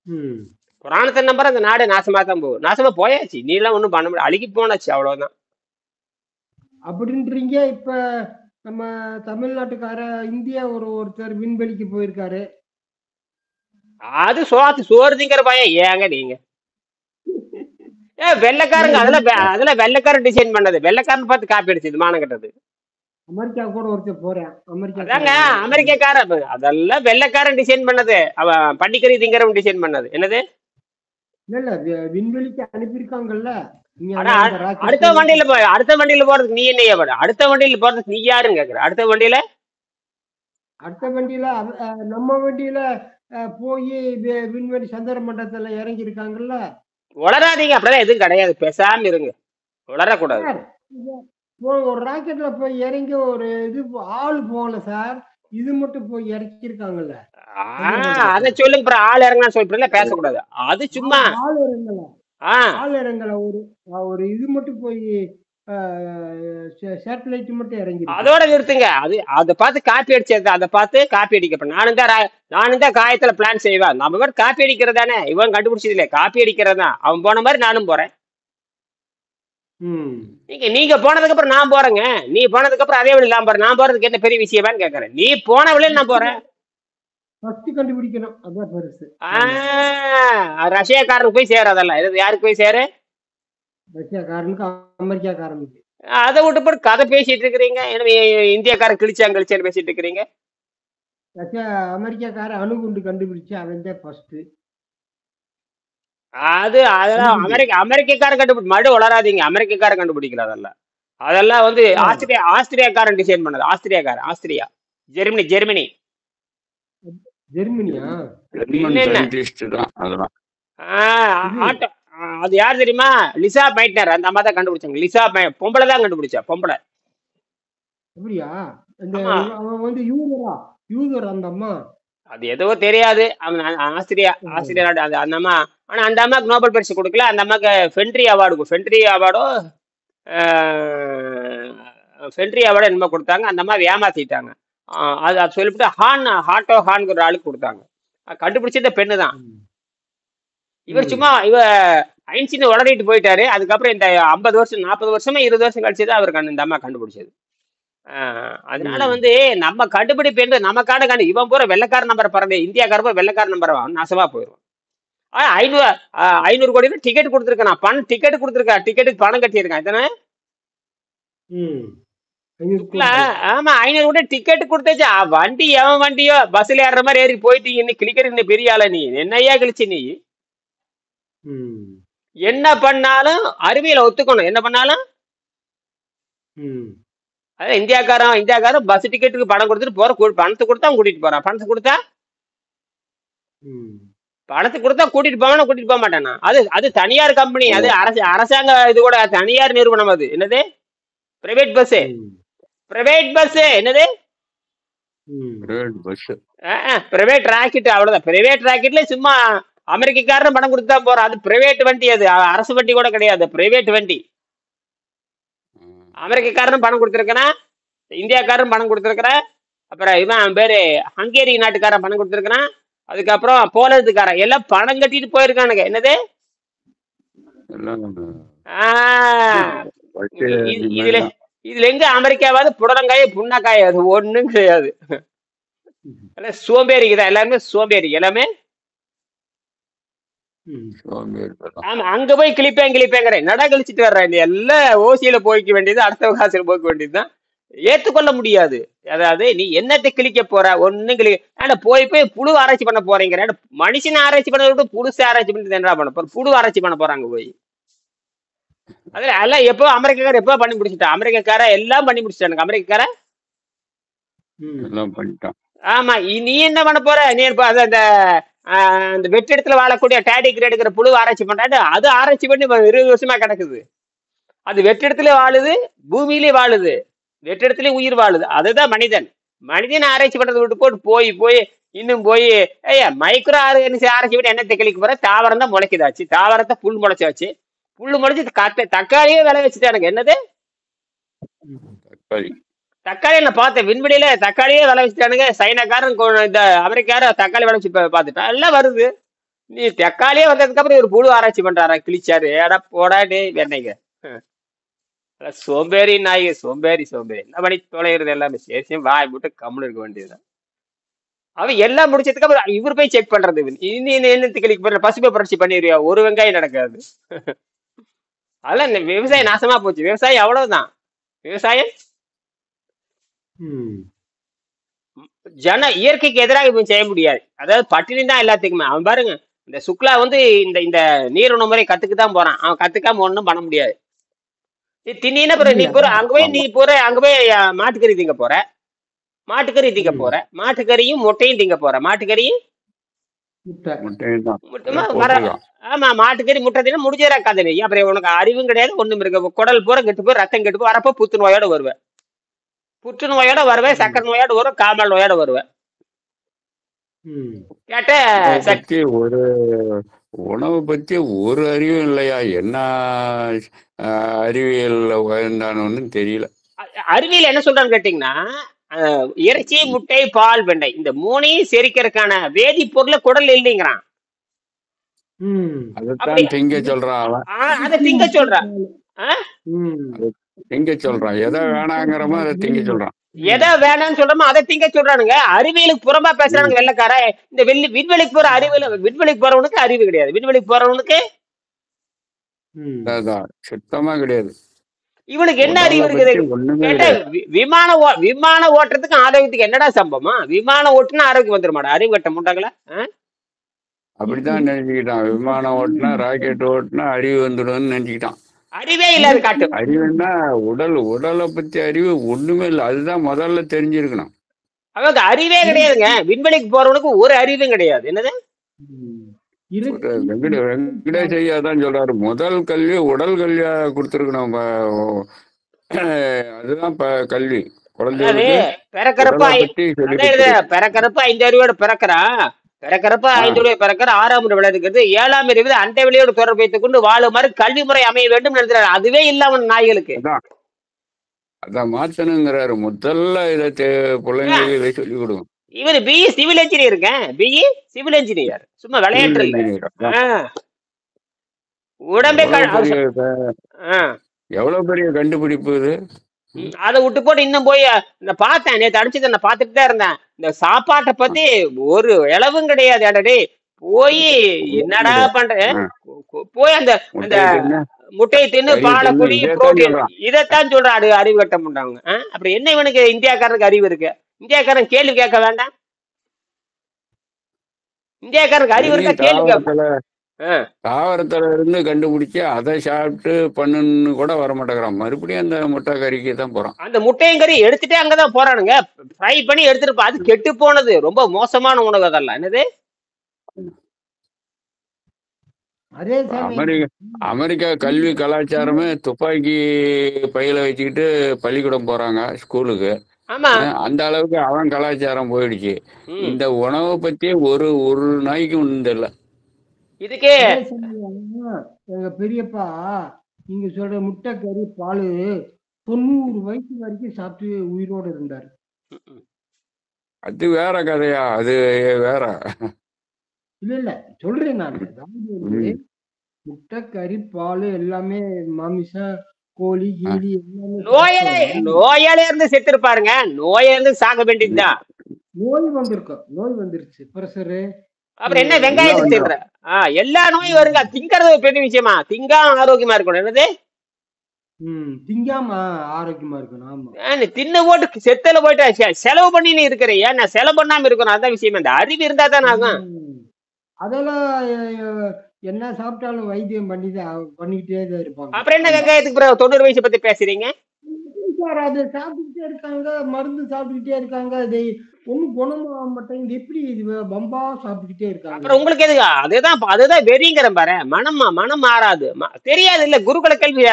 ம். புராணத்தை நம்புற அந்த நாடு நாசமா தான் போகும். நாசமா போயாச்சு. நீ எல்லாம் ஒண்ணும் பண்ண முடியாது. அழுகி போனாச்சு, அவ்வளவுதான். அப்படின்றீங்க. இப்ப நம்ம தமிழ்நாட்டுக்கார இந்தியா ஒருத்தர் விண்வெளிக்கு போயிருக்காரு. அது சோறு திங்கிற பையன். ஏங்க நீங்க வெள்ளைக்காரங்க அதெல்லாம் வெள்ளைக்காரன் டிசைன் பண்ணது. வெள்ளைக்காரன் பார்த்து காப்பி அடிச்சது மானம் கட்டது. அமெரிக்கா கூட ஒருத்தர் போறேன். அதாங்க அமெரிக்காரன். அதெல்லாம் வெள்ளைக்காரன் டிசைன் பண்ணது. அவன் பண்டிகரி திங்கிறவன் டிசைன் பண்ணது. என்னது? இல்ல விண்வெளிக்கு அனுப்பியிருக்காங்கல்ல. அடுத்த வண்டியில போறதுக்கு நீ என்ன ஏன்? அடுத்த வண்டியில போறதுக்கு நீ யாருன்னு கேக்குற? அடுத்த வண்டியில நம்ம வண்டியில போய் விண்வெளி சந்திர மண்டலத்துல இறங்கி இருக்காங்கல்ல. வளராதீங்க. அப்படிதான் எதுவும் கிடையாது. பேசாம இருங்க. வளரக்கூடாது. ஒரு ராக்கெட்ல போய் இறங்கி ஒரு இது ஆள் போகல சார். இது மட்டும் போய் இறக்கிருக்காங்கல்ல. அத சொல்லுங்க. ஆள் இறங்கினா சொல்றீங்க, பேசக்கூடாது. அது சும்மா ஆள் இறங்கல. ஒரு இது மட்டும் போய் சேட்டலைட் மட்டும் இறங்கி. அதோட நிறுத்துங்க. அதை பார்த்து காப்பி அடிச்சது. அதை பார்த்து காப்பி அடிக்கப்ப நானும் தான் காயத்துல பிளான் செய்வேன். நம்ம மாதிரி காப்பி அடிக்கிறதானே. இவன் கண்டுபிடிச்சது இல்லையா? காப்பி அடிக்கிறதா. அவன் போன மாதிரி நானும் போறேன். நீங்க போனதுக்கு அப்புறம் நான் போறேங்க. நீ போனதுக்கு அப்புறம் அதே வழி நான் போறேன். நான் போறதுக்கு என்ன பெரிய விஷயமான்னு கேக்குறேன். நீ போன வழியில நான் போறேன். கண்டுபிடிக்கணும். அதான் பெருசு. ரஷ்யாக்காரனுக்கு போய் சேராதல்ல. இது யாருக்கு போய் சேரு? ரஷ்யாக்காரனுக்கு, அமெரிக்காக்காரனுக்கு. அதை விட்டு போட்டு கதை பேசிட்டு இருக்கிறீங்க. இந்தியாக்காரன் கிழிச்சான்னு பேசிட்டு இருக்கிறீங்க. அமெரிக்காக்காரன் அணுகுண்டு கண்டுபிடிச்சு அவன் தான் ஃபர்ஸ்ட். அதெல்லாம் அமெரிக்காரன் கண்டுபிடி. மறுபடியும் வளராதீங்க. அமெரிக்காரன் கண்டுபிடிக்கல. அதெல்லாம் வந்து ஆஸ்திரியாக்காரன் டிசைன் பண்ணது. ஆஸ்திரியா ஜெர்மனியா? அது யார் தெரியுமா? Lisa Meitner. அந்த அம்மா தான் கண்டுபிடிச்சாங்க. லிசா பொம்பளை தான் கண்டுபிடிச்சா. பொம்பளை. அந்த அம்மா அது எதுவோ தெரியாது. ஆஸ்திரியா நாடு அந்த அம்மா. ஆனா அந்த அம்மாக்கு நோபல் பரிசு கொடுக்கல. அந்த அம்மாக்கு ஃபென்ட்ரி அவார்டோ என்னமோ கொடுத்தாங்க. அந்த அம்மா ஏமாத்திட்டாங்க. அது சொல்லிவிட்டு ஹான்ங்கிற ஒரு ஆளுக்கு கொடுத்தாங்க. கண்டுபிடிச்சத பெண்ணு தான். இவர் சும்மா ஐன்ஸ்டீன் உளறிட்டு போயிட்டாரு. அதுக்கப்புறம் இந்த 50 வருஷம் 40 வருஷமா 20 வருஷம் கழிச்சுதான் அவருக்கு இந்த அம்மா கண்டுபிடிச்சது. அதனால வந்து நம்ம கண்டுபிடிப்பு என்று நமக்கான இவன் பூரா வெள்ளைக்கார நம்பரை பறந்து இந்தியாக்கார வெள்ளைக்கார நம்பரை நாசமா போயிடுவான். 500 கோடி டிக்கெட் கொடுத்துருக்கேன். டிக்கெட் கொடுத்துருக்கேன். டிக்கெட்டுக்கு பணம் கட்டியிருக்கேன். எத்தனை? 500 சுக்லா கோடி. ஆமா 500 கூட டிக்கெட் கொடுத்தாச்சு வண்டி எவன் வண்டியோ பஸ்ல ஏறுற மாதிரி ஏறி போயிட்டு இன்னைக்கு கிளிக்கிற இன்னும் பெரிய ஆளா நீ என்னையா கழிச்சு நீ ம். என்ன பண்ணாலும் அறிவியலை ஒத்துக்கணும் என்ன பண்ணாலும். ம். அதான் இந்தியாக்காரன் பஸ் டிக்கெட்டுக்கு பணம் கொடுத்துட்டு போற பணத்தை கொடுத்தா அவன் கூட்டிட்டு போறான் ம். பணத்தை கொடுத்தா கூட்டிட்டு போவானா கூட்டிட்டு போக மாட்டானா அது தனியார் கம்பெனி அது அரசாங்க இது கூட தனியார் நிறுவனம் அது என்னது பிரைவேட் பஸ் என்னது பஸ் பிரைவேட் ராக்கெட் அவ்வளவுதான் பிரைவேட் ராக்கெட்ல சும்மா அமெரிக்காரன் பணம் கொடுத்தா போறான் அது பிரைவேட் வண்டி அது அரசு வண்டி கூட கிடையாது பிரைவேட் வண்டி அமெரிக்காரன் பணம் கொடுத்துருக்கிறான் இந்தியாக்காரன் பணம் கொடுத்துருக்கிறான் அப்புறம் இவன் பேரு ஹங்கேரி நாட்டுக்காரன் பணம் கொடுத்துருக்கிறான் அதுக்கப்புறம் போலந்துக்காரன் எல்லாம் பணம் கட்டிட்டு போயிருக்கானுங்க என்னது இதுல எங்க அமெரிக்காவாது புடலங்காய புண்ணாக்காய அது ஒண்ணும் கிடையாது சோம்பேறிக்குதான் எல்லாருமே சோம்பேறி எல்லாமே. ஆமா அங்க போய் கிளிப்பேங்கிறேன் நட கழிச்சிட்டு வர்றேன் எல்லாம் ஓசியில போய்க்க வேண்டியது அடுத்த காசுல போய்க்க வேண்டியதுதான் ஏத்துக்கொள்ள முடியாது. அதாவது நீ என்னத்தை கிளிக்க போற ஒன்னும் கிளிக்க போய் புழு ஆராய்ச்சி பண்ண போறீங்க மனுஷனை ஆராய்ச்சி பண்ண விட்டு புதுசு ஆராய்ச்சி பண்ணிட்டு என்ன பண்ண போற புழு ஆராய்ச்சி பண்ண போறாங்க போய் அதுல எல்லாம் எப்போ அமெரிக்கார எப்போ பண்ணி முடிச்சுட்டா அமெரிக்கார எல்லாம் பண்ணி முடிச்சிட்டானுங்க அமெரிக்கார எல்லாம் பண்ணிட்டான். ஆமா நீ என்ன பண்ண போற நீ அந்த வெற்றிடத்துல வாழக்கூடிய டேடி கிரேடுங்கிற புழு ஆராய்ச்சி பண்றாரு அது ஆராய்ச்சி பண்ணி 20 வருஷமா கிடக்குது அது வெற்றிடத்துல வாழுது பூமியிலே வாழுது வெற்றிடத்துலயும் உயிர் வாழுது அதுதான் மனிதன் ஆராய்ச்சி பண்றது விட்டு போய் இன்னும் போய் மைக்ரோ ஆராய்ச்சி விட்டு என்ன தெளிக்க போற தாவரம் தான் முளைக்குதாச்சு தாவரத்தை புல் முளைச்சாச்சு புல்லு முளைச்சு தக்காளியே விளை வச்சுட்டானுங்க என்னது தக்காளி நான் பார்த்தேன் விண்வெளியில தக்காளியே விளை வச்சுட்டானுங்க சைனாக்காரன் இந்த அமெரிக்கார தக்காளி விளை வச்சு பார்த்துட்டான் எல்லாம் வருது நீ தக்காளியே வந்ததுக்கு அப்புறம் ஒரு புழு ஆராய்ச்சி பண்றாரா கிழிச்சாரு ஏடா போடாடே வெண்ணைங்க சோம்பேறி நாய் சோம்பேறி என்ன பண்ணி தொலைகிறது எல்லாமே சேசியம் வாய் போட்டு கம்முன்னு இருக்க வேண்டியதுதான் அவன் எல்லாம் முடிச்சதுக்கு அப்புறம் இவர் போய் செக் பண்றது என்னத்துக்கு கிளிக் பண்ற பசுமை புரட்சி பண்ணிடுவியா ஒரு வெங்காயம் நடக்காது அதெல்லாம் இந்த விவசாயம் நாசமா போச்சு விவசாயம் அவ்வளவுதான் விவசாயம் இயற்கைக்கு எதிராக செய்ய முடியாது அதாவது பட்டினி தான் எல்லாத்துக்குமே அவன் பாருங்க இந்த சுக்லா இந்த நீர் உணவு முறை கத்துக்குதான் போறான் அவன் கத்துக்காம ஒண்ணும் பண்ண முடியாது தின்னா நீ போற அங்க போய் மாட்டுக்கறி திங்க போற மாட்டுக்கறியும் முட்டையும் திங்க போற மாட்டுக்கறியும் ஆமா மாட்டுக்கறி முட்டை தின்னா முடிஞ்சா கதை அப்புறம் உனக்கு அறிவும் கிடையாது ஒண்ணும் இருக்கு குடல் பூரா கெட்டு போய் ரத்தம் கெட்டு போய் வரப்போ புற்றுநோயோட வருவேன் சக்கரை நோயோட வரும் காமல் நோயோட வருவேன் கேட்ட ஒரு உணவு பத்தி ஒரு அறிவும் இல்லையா என்ன அறிவியல் உயர்ந்தானு தெரியல அறிவியல் என்ன சொல்றான்னு கேட்டீங்கன்னா இறைச்சி முட்டை பால் வெண்ணெய் இந்த மூணையும் செரிக்கிறதுக்கான வேதிப்பொருளை குடல் இல்லைங்கிறான் அதான் திங்க சொல்றான் அதை திங்க சொல்றான் திங்க சொல்றான் எதை வேணாங்கிறமோ அதை திங்க சொல்றான் எதை வேணாம்னு சொல்றோமோ அதை திங்க சொல்றானுங்க அறிவியலுக்கு புறம்பா பேசுறானுங்க வெள்ளக்கார இந்த விண்வெளிக்கு போற விண்வெளிக்கு போறவனுக்கு அறிவு கிடையாது விண்வெளிக்கு போறவனுக்கு சுத்தமா கிடையாது இவனுக்கு என்ன அறிவு இருக்குது விமானம் ஓட்டுறதுக்கு ஆரோக்கியத்துக்கு என்னடா சம்பவம் விமானம் ஓட்டுனா ஆரோக்கியம் வந்துருமாடா அறிவு கட்ட முட்டாங்களா அப்படித்தான் நினைச்சுக்கிட்டான் விமானம் ஓட்டுனா ராக்கெட் ஓட்டுனா அறிவு வந்துடும் நினைச்சுக்கிட்டான் அறிவே இல்லாத காட்டு அறிவுன்னா உடலை பத்தி அறிவு ஒண்ணுமே இல்லை அதுதான் முதல்ல தெரிஞ்சிருக்கணும் அவங்க அறிவே கிடையாதுங்க விண்வெளிக்கு போறவனுக்கு ஒரு அறிவும் கிடையாது என்னது வெங்கடேஷ் ஐயா தான் சொல்றாரு முதல் கல்வி உடல் கல்வியா கொடுத்துருக்கணும் அதுதான் கல்வி குழந்தைகளுக்கு பிறக்கிறப்ப 5 அறிவோட பிறக்கிறான் பிறக்கிறப்ப 5 பிறக்கிற 6ஆம் விளையாடுகிறது 7ஆம் அறிவு அண்டை வெளியோடு தொடர்பு வைத்துக் கொண்டு வாழுமாறு கல்வி முறை அமைய வேண்டும் நினைக்கிறாரு அதுவே இல்லாம நாய்களுக்கு அதான் மாத்தணுங்கிறாரு முதல்ல இதை பிள்ளைங்களுக்கு இதை சொல்லி கொடுங்க இவரு BE civil engineer civil engineer சும்மா விளையாட்டு உடம்பே எவ்வளவு பெரிய கண்டுபிடிப்பு இது அதை விட்டு போட்டு இன்னும் போய் பார்த்தேன் நேற்று அடிச்சது நான் பார்த்துட்டு தான் இருந்தேன் இந்த சாப்பாட்டை பத்தி ஒரு இளவும் கிடையாது அடடே போய் என்னடா பண்ற போய் அந்த முட்டையை தின்னு கறி பாலை தின்னு குடி இதைத்தான் புரோட்டீன், சொல்றான். இதைத்தான் சொல்றாரு அறிவு கட்டம் பண்றவங்க. அப்புறம் என்ன இவனுக்கு இந்தியாக்காரனுக்கு அறிவு இருக்கு? இந்தியாக்காரன் கேள்வி கேட்க வேண்டாம்? இந்தியாக்காரனுக்கு அறிவு இருக்கா? எதையும் கேள்வி கேட்பான். தாவரத்துல இருந்து கண்டுபிடிச்சு அதை சாப்பிட்டு பண்ணுன்னு கூட வர மாட்டேங்கிறான். மறுபடியும் அந்த முட்டை கறிக்கு தான் போறான். அந்த முட்டையும் கறி எடுத்துட்டே அங்கதான் போறானுங்க. ஃப்ரை பண்ணி எடுத்துட்டு அது கெட்டு போனது, ரொம்ப மோசமான உணவு அதெல்லாம். என்னது அதே சமயம் அமெரிக்கா கல்வி கலாச்சாரமே துப்பாக்கி பையில வச்சுக்கிட்டு பள்ளிக்கூடம் போறாங்க, ஸ்கூலுக்கு. ஆமா. அந்த அளவுக்கு அவன் கலாச்சாரம் போயிடுச்சு. இந்த உணவை பத்தி ஒரு ஒரு நாய்க்கு ஒன்றும் தெரியல. இதுக்கே அதே சமயம் எங்க பெரியப்பா நீங்க சொல்ற முட்டை கறி பால் 90 வயசு வரைக்கும் சாப்பிட்டு உயிரோடு இருந்தார். அது வேற கதையா, அது வேற. இல்ல இல்ல சொல்றேன் நான். அதாவது வந்து முட்டை கறி பால் எல்லாமே மாமிசம் கோழி கீழி எல்லாமே நோயாலே இருந்து செத்து இருப்பாருங்க. நோயா இருந்து சாக வேண்டியதுதான். நோய் வந்துருச்சு, பிரஷரு. அப்புறம் என்ன வெங்காயத்துக்கு தின்ற எல்லா நோயும் வருங்க. திங்கிறது ஒரு பெரிய விஷயமா? திங்காம ஆரோக்கியமா இருக்கணும். என்னது திங்காம ஆரோக்கியமா இருக்கணும். ஆமா, நீ தின்னு போட்டு செத்தல போயிட்டு செலவு பண்ணி நீ இருக்கிற, ஏன் நான் செலவு பண்ணாம இருக்கணும்? அதான் விஷயம். இந்த அறிவு இருந்தா தானே ஆகும். அதெல்லாம் என்ன சாப்பிட்டாலும் வைத்தியம் பண்ணிக்கிட்டே தான் இருப்பாங்க. அப்புறம் என்ன வெங்காயத்துக்கு 90 வயசு பத்தி பேசுறீங்க? அது சாப்பிட்டுக்கிட்டே இருக்காங்க, மருந்து சாப்பிட்டுக்கிட்டே இருக்காங்க, அது ஒன்னும் குணமாக மாட்டேங்குது. எப்படி இது பம்பா சாப்பிட்டுக்கிட்டே இருக்காங்க? அப்புறம் உங்களுக்கு எதுக்கு? அதுதான் வெறிங்கிற பாரு. மனம் மாறாது. தெரியாது இல்ல. குருகுல கேள்வி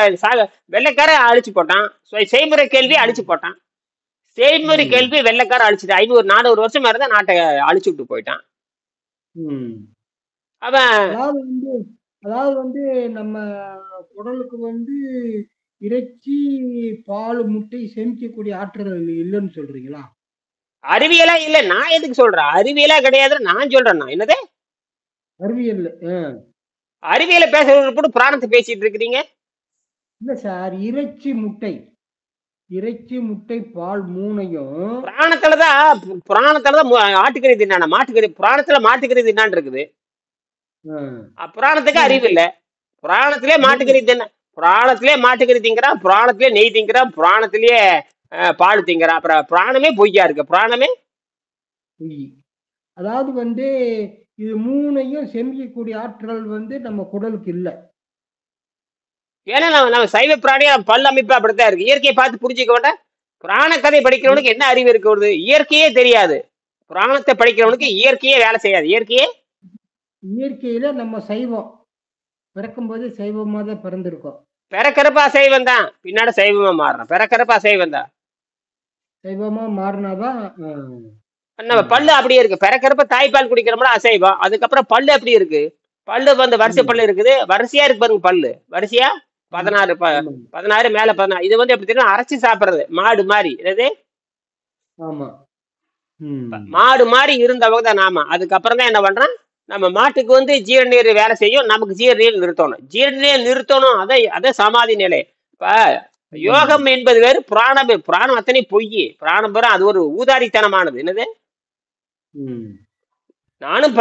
வெள்ளைக்கார அழிச்சு போட்டான், செய்முறை கேள்வி அழிச்சு போட்டான். செய்முறை கேள்வி வெள்ளைக்கார அழிச்சுட்டு 500-400 வருஷமா இருந்தா நாட்டை அழிச்சு விட்டு போயிட்டான் அவன். அதாவது வந்து நம்ம குடலுக்கு வந்து இறைச்சி பால் முட்டை சேமிக்கக்கூடிய ஆற்றல் இல்லைன்னு சொல்றீங்களா? அறிவியலா இல்ல, நான் எதுக்கு சொல்றேன்? அறிவியலா கிடையாது நான் சொல்றேன். நான் என்னது அறிவியல பேசுறது போட்டு பிராணத்தை பேசிட்டு இருக்கிறீங்க? இல்ல சார், இறைச்சி முட்டை பால் மூணையும் பிராணத்துலதான் ஆட்டுக்கறி தின்னான மாட்டுக்கறி, பிராணத்துல மாட்டுக்கறி தின்னான் இருக்குது. புராணத்துக்கு அறிவு இல்ல. புராணத்திலே மாட்டுக்கறி திங்கிறான், புராணத்திலே நெய் திங்கிறான், புராணத்திலேயே பால் திங்கிறான். அப்புறம் பிராணமே பொய்யா இருக்கு. பிராணமே பொய். அதாவது வந்து இது மூணையும் செமிக்கக்கூடிய ஆற்றல் வந்து நம்ம குடலுக்கு இல்ல. ஏன்னா நம்ம சைவ பிராணியா பல் அமைப்பு அப்படித்தான் இருக்கு. இயற்கையை பார்த்து புரிஞ்சுக்க வேண்டாம். புராண கதை படிக்கிறவனுக்கு என்ன அறிவு இருக்கிறது? இயற்கையே தெரியாது. புராணத்தை படிக்கிறவனுக்கு இயற்கையே வேலை செய்யாது. இயற்கையில நம்ம சைவம் பிறக்கும்போது சைவமா தான் பிறந்திருக்கோம். பிறக்கிறப்ப அசைவம் தான், பின்னாடி சைவமா மாறணும். பிறக்கிறப்ப அசைவம் தான், சைவமா மாறினாதான். நம்ம பல்லு அப்படியே இருக்கு. பிறக்கிறப்ப தாய்ப்பால் குடிக்கிறோம்னா அசைவம். அதுக்கப்புறம் பல்லு எப்படி இருக்கு? பல்லு வந்து வரிசை பல்லு இருக்குது, வரிசையா இருக்கு பாருங்க. பல்லு வரிசையா 16 மேல 16. இது வந்து எப்படி தெரியும்? அரைச்சி சாப்பிடுறது மாடு மாதிரி. என்னது மாடு மாதிரி இருந்தவங்க தான் நாம. அதுக்கப்புறம் தான் என்ன பண்றோம்? நம்ம மாட்டுக்கு வந்து ஜீரணீர் வேலை செய்யும், நமக்கு ஜீரணீர் நிறுத்தணும். அதை சமாதி நிலை. இப்ப யோகம் என்பது வேறு, பிராணம் அத்தனை பொய். பிராணம் பெறும் அது ஒரு ஊதாரித்தனமானது. என்னது நானும்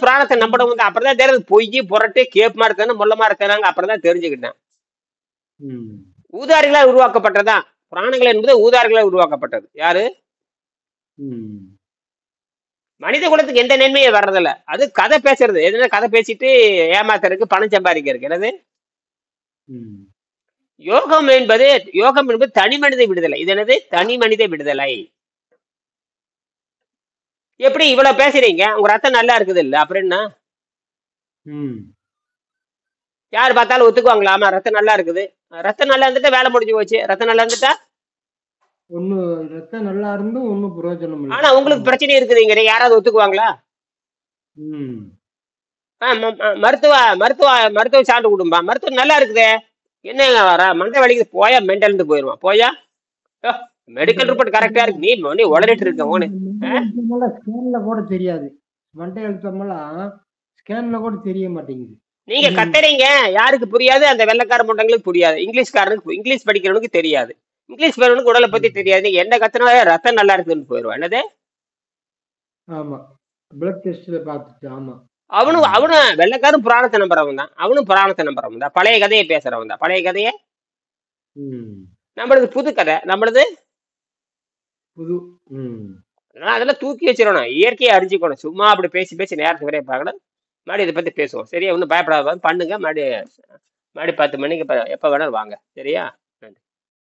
பிராணத்தை நம்பட வந்து அப்புறம்தான் தெரியாது. பொய் புரட்டு கேப்மா இருக்கானு முள்ளமா இருக்காங்க. அப்புறம்தான் தெரிஞ்சுக்கிட்டேன். ஊதாரிகளா உருவாக்கப்பட்டதான் பிராணங்கள் என்பது. ஊதாரிகளா உருவாக்கப்பட்டது யாரு? மனித குலத்துக்கு எந்த நன்மையை வர்றதில்ல. அது கதை பேசுறது. எதுனா கதை பேசிட்டு ஏமாத்துறதுக்கு, பணம் சம்பாதிக்கிறதுக்கு. என்னது யோகம் என்பது தனி மனித விடுதலை. இது என்னது? தனி மனித விடுதலை. எப்படி இவ்வளவு பேசுறீங்க? உங்க ரத்தம் நல்லா இருக்குது இல்ல, அப்புறம் என்ன? யாரு பார்த்தாலும் ஒத்துக்குவாங்களா? ஆமா ரத்தம் நல்லா இருக்குது. ரத்தம் நல்லா இருந்துட்டா வேலை முடிஞ்சு போச்சு. ரத்தம் நல்லா இருந்துட்டா ரத்தம் நல்லா இருந்தும் ஒன்னும் பிரயோஜனம் இல்லை. ஆனா உங்களுக்கு பிரச்சனை இருக்குதுங்க, யாராவது ஒத்துக்குவாங்களா? மருத்துவ சான்று குடும்பா, மருத்துவம் நல்லா இருக்குது. என்ன வர மண்டை வலிக்குது, போயா மென்டல் போயிருவான். போயா மெடிக்கல் ரிப்போர்ட் கரெக்டா இருக்கு, நீ உளறிட்டு இருக்க. ஸ்கேன்ல கூட தெரியாது. மண்டை அழுத்தமெல்லாம் ஸ்கேன்ல கூட தெரிய மாட்டேங்குது. நீங்க கத்துறீங்க, யாருக்கு புரியாது? அந்த வெள்ளைக்கார முண்டங்களுக்கு புரியாது. இங்கிலீஷ்காரனுக்கு, இங்கிலீஷ் படிக்கிறவனுக்கு தெரியாது. இங்கிலீஷ் பேரவனுக்கு உடலை பத்தி தெரியாது. நீங்க என்ன கத்துனா ரத்தம் நல்லா இருக்குன்னு போயிருவா. என்னது ஆமா, பிளட் டெஸ்ட்ல பார்த்துட்டு. ஆமா, அவனும் ம். அவனும் வெள்ளைக்காரன் புராணத்தை நம்புறவன் தான், அவனும் புராணத்தை நம்புறவன் தான், பழைய கதையை பேசுறவன் தான். பழைய கதையை ம். நம்மளது புது கதை, நம்மளது. புது. ம். அதனால அதெல்லாம் தூக்கி வச்சிடணும், இயற்கையை அறிஞ்சிக்கணும். சும்மா அப்படி பேசி பேசி நேரத்துக்கு வரைய பார்க்கணும். மறுபடியும் இதை பத்தி பேசுவோம் சரியா? ஒன்றும் பயப்படாத, பண்ணுங்க. மறுபடியும் 10 மணிக்கு எப்ப வேணாலும் வாங்க சரியா?